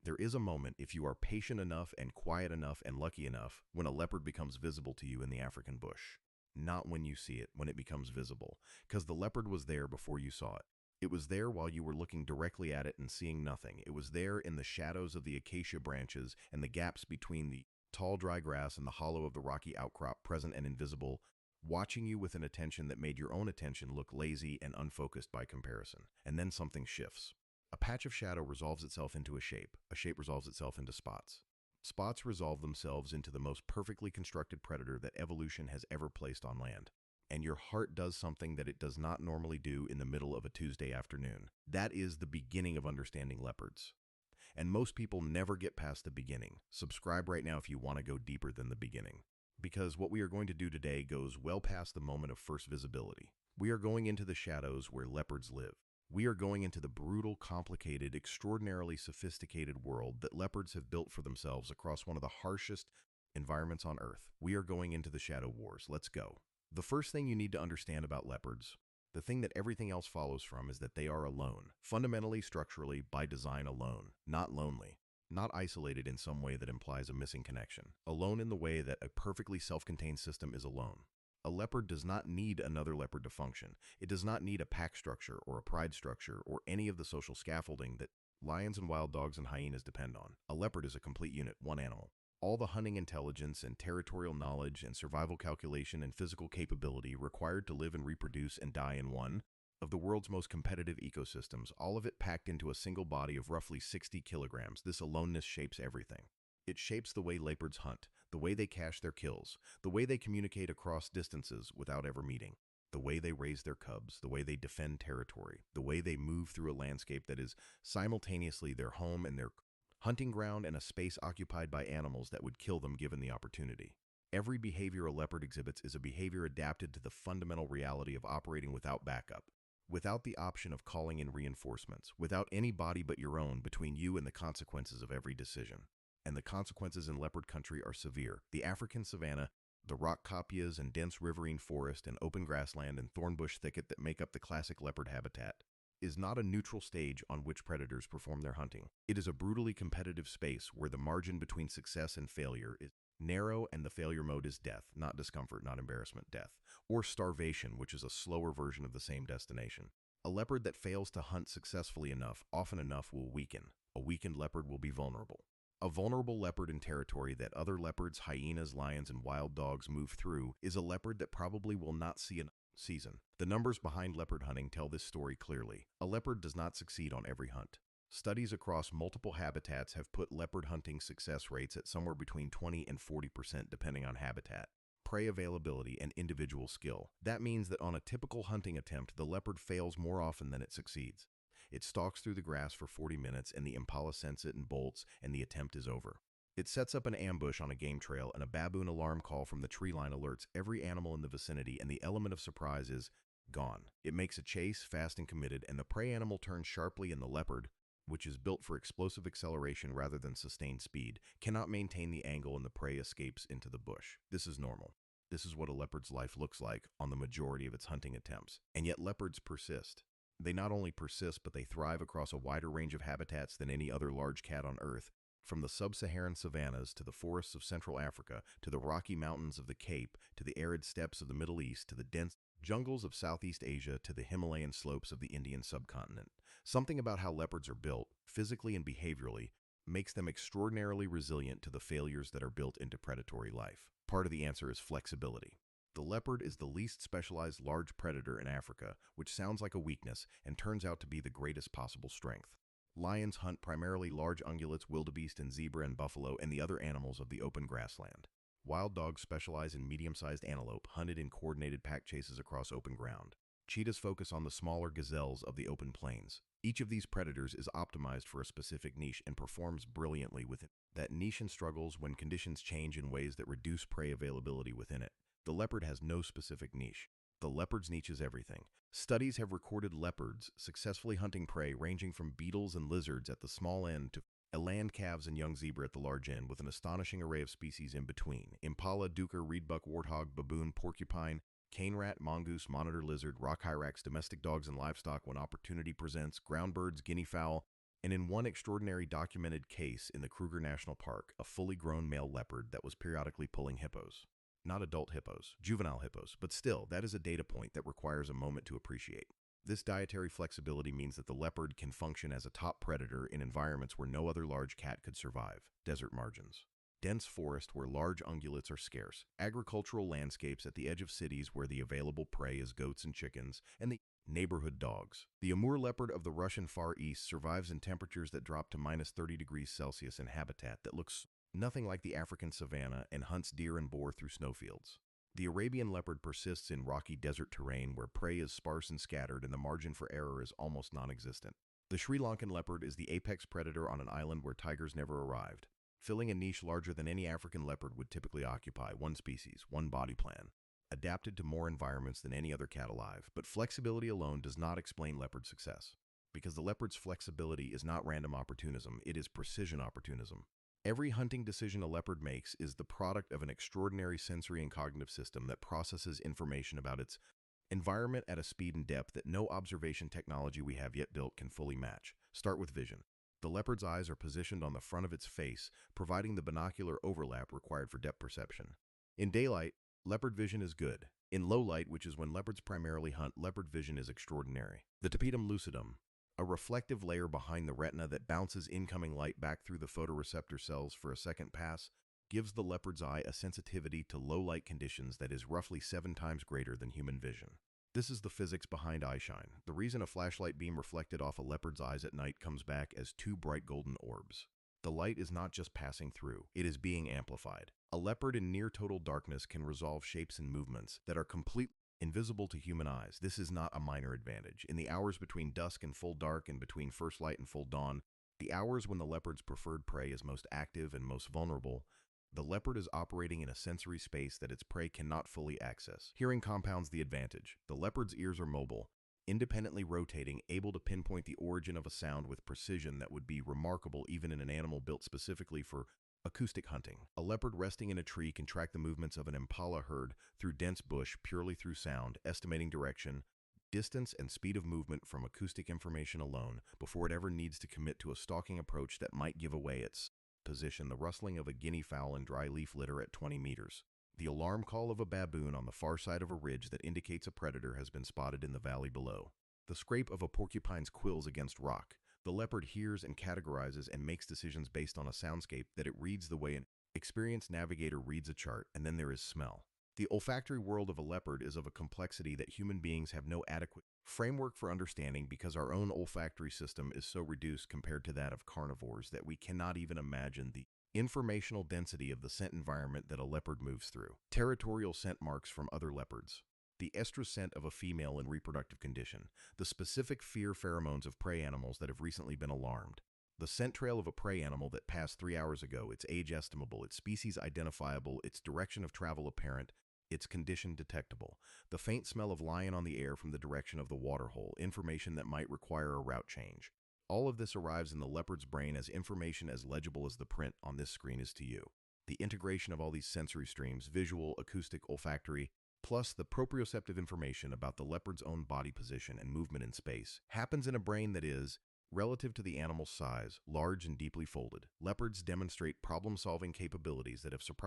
There is a moment, if you are patient enough and quiet enough and lucky enough, when a leopard becomes visible to you in the African bush. Not when you see it, when it becomes visible. Because the leopard was there before you saw it. It was there while you were looking directly at it and seeing nothing. It was there in the shadows of the acacia branches and the gaps between the tall dry grass and the hollow of the rocky outcrop, present and invisible, watching you with an attention that made your own attention look lazy and unfocused by comparison. And then something shifts. A patch of shadow resolves itself into a shape resolves itself into spots. Spots resolve themselves into the most perfectly constructed predator that evolution has ever placed on land. And your heart does something that it does not normally do in the middle of a Tuesday afternoon. That is the beginning of understanding leopards. And most people never get past the beginning. Subscribe right now if you want to go deeper than the beginning. Because what we are going to do today goes well past the moment of first visibility. We are going into the shadows where leopards live. We are going into the brutal, complicated, extraordinarily sophisticated world that leopards have built for themselves across one of the harshest environments on Earth. We are going into the shadow wars. Let's go. The first thing you need to understand about leopards, the thing that everything else follows from, is that they are alone. Fundamentally, structurally, by design alone. Not lonely. Not isolated in some way that implies a missing connection. Alone in the way that a perfectly self-contained system is alone. A leopard does not need another leopard to function. It does not need a pack structure or a pride structure or any of the social scaffolding that lions and wild dogs and hyenas depend on. A leopard is a complete unit, one animal. All the hunting intelligence and territorial knowledge and survival calculation and physical capability required to live and reproduce and die in one of the world's most competitive ecosystems, all of it packed into a single body of roughly 60 kilograms. This aloneness shapes everything. It shapes the way leopards hunt, the way they cache their kills, the way they communicate across distances without ever meeting, the way they raise their cubs, the way they defend territory, the way they move through a landscape that is simultaneously their home and their hunting ground and a space occupied by animals that would kill them given the opportunity. Every behavior a leopard exhibits is a behavior adapted to the fundamental reality of operating without backup, without the option of calling in reinforcements, without any body but your own between you and the consequences of every decision. And the consequences in leopard country are severe. The African savanna, the rock copias and dense riverine forest and open grassland and thornbush thicket that make up the classic leopard habitat, is not a neutral stage on which predators perform their hunting. It is a brutally competitive space where the margin between success and failure is narrow and the failure mode is death, not discomfort, not embarrassment, death. Or starvation, which is a slower version of the same destination. A leopard that fails to hunt successfully enough, often enough, will weaken. A weakened leopard will be vulnerable. A vulnerable leopard in territory that other leopards, hyenas, lions, and wild dogs move through is a leopard that probably will not see a season. The numbers behind leopard hunting tell this story clearly. A leopard does not succeed on every hunt. Studies across multiple habitats have put leopard hunting success rates at somewhere between 20 and 40% depending on habitat, prey availability, and individual skill. That means that on a typical hunting attempt, the leopard fails more often than it succeeds. It stalks through the grass for 40 minutes and the impala scents it and bolts, and the attempt is over. It sets up an ambush on a game trail, and a baboon alarm call from the tree line alerts every animal in the vicinity, and the element of surprise is gone. It makes a chase, fast and committed, and the prey animal turns sharply, and the leopard, which is built for explosive acceleration rather than sustained speed, cannot maintain the angle and the prey escapes into the bush. This is normal. This is what a leopard's life looks like on the majority of its hunting attempts. And yet leopards persist. They not only persist, but they thrive across a wider range of habitats than any other large cat on Earth, from the sub-Saharan savannas to the forests of Central Africa, to the Rocky Mountains of the Cape, to the arid steppes of the Middle East, to the dense jungles of Southeast Asia, to the Himalayan slopes of the Indian subcontinent. Something about how leopards are built, physically and behaviorally, makes them extraordinarily resilient to the failures that are built into predatory life. Part of the answer is flexibility. The leopard is the least specialized large predator in Africa, which sounds like a weakness and turns out to be the greatest possible strength. Lions hunt primarily large ungulates, wildebeest and zebra and buffalo and the other animals of the open grassland. Wild dogs specialize in medium-sized antelope, hunted in coordinated pack chases across open ground. Cheetahs focus on the smaller gazelles of the open plains. Each of these predators is optimized for a specific niche and performs brilliantly within that niche and struggles when conditions change in ways that reduce prey availability within it. The leopard has no specific niche. The leopard's niche is everything. Studies have recorded leopards successfully hunting prey ranging from beetles and lizards at the small end to eland calves and young zebra at the large end, with an astonishing array of species in between. Impala, duiker, reedbuck, warthog, baboon, porcupine, cane rat, mongoose, monitor lizard, rock hyrax, domestic dogs and livestock when opportunity presents, ground birds, guinea fowl, And in one extraordinary documented case in the Kruger National Park, a fully grown male leopard that was periodically pulling hippos. Not adult hippos, juvenile hippos, but still, that is a data point that requires a moment to appreciate. This dietary flexibility means that the leopard can function as a top predator in environments where no other large cat could survive. Desert margins, dense forest where large ungulates are scarce, agricultural landscapes at the edge of cities where the available prey is goats and chickens, and the neighborhood dogs. The Amur leopard of the Russian Far East survives in temperatures that drop to minus 30 degrees Celsius in habitat that looks nothing like the African savanna and hunts deer and boar through snowfields. The Arabian leopard persists in rocky desert terrain where prey is sparse and scattered and the margin for error is almost non-existent. The Sri Lankan leopard is the apex predator on an island where tigers never arrived, filling a niche larger than any African leopard would typically occupy. One species, one body plan, adapted to more environments than any other cat alive. But flexibility alone does not explain leopard success, because the leopard's flexibility is not random opportunism, it is precision opportunism. Every hunting decision a leopard makes is the product of an extraordinary sensory and cognitive system that processes information about its environment at a speed and depth that no observation technology we have yet built can fully match. Start with vision. The leopard's eyes are positioned on the front of its face, providing the binocular overlap required for depth perception. In daylight, leopard vision is good. In low light, which is when leopards primarily hunt, leopard vision is extraordinary. The tapetum lucidum, a reflective layer behind the retina that bounces incoming light back through the photoreceptor cells for a second pass, gives the leopard's eye a sensitivity to low light conditions that is roughly 7 times greater than human vision. This is the physics behind eyeshine. The reason a flashlight beam reflected off a leopard's eyes at night comes back as 2 bright golden orbs. The light is not just passing through, it is being amplified. A leopard in near total darkness can resolve shapes and movements that are completely invisible to human eyes. This is not a minor advantage. In the hours between dusk and full dark and between first light and full dawn, the hours when the leopard's preferred prey is most active and most vulnerable, the leopard is operating in a sensory space that its prey cannot fully access. Hearing compounds the advantage. The leopard's ears are mobile, independently rotating, able to pinpoint the origin of a sound with precision that would be remarkable even in an animal built specifically for acoustic hunting. A leopard resting in a tree can track the movements of an impala herd through dense bush purely through sound, estimating direction, distance, and speed of movement from acoustic information alone before it ever needs to commit to a stalking approach that might give away its position. The rustling of a guinea fowl in dry leaf litter at 20 meters. The alarm call of a baboon on the far side of a ridge that indicates a predator has been spotted in the valley below. The scrape of a porcupine's quills against rock. The leopard hears and categorizes and makes decisions based on a soundscape that it reads the way an experienced navigator reads a chart. And then there is smell. The olfactory world of a leopard is of a complexity that human beings have no adequate framework for understanding because our own olfactory system is so reduced compared to that of carnivores that we cannot even imagine the informational density of the scent environment that a leopard moves through. Territorial scent marks from other leopards. The estrus scent of a female in reproductive condition. The specific fear pheromones of prey animals that have recently been alarmed. The scent trail of a prey animal that passed 3 hours ago, its age estimable, its species identifiable, its direction of travel apparent, its condition detectable. The faint smell of lion on the air from the direction of the waterhole, information that might require a route change. All of this arrives in the leopard's brain as information as legible as the print on this screen is to you. The integration of all these sensory streams, visual, acoustic, olfactory, plus the proprioceptive information about the leopard's own body position and movement in space, happens in a brain that is, relative to the animal's size, large and deeply folded. Leopards demonstrate problem-solving capabilities that have surprised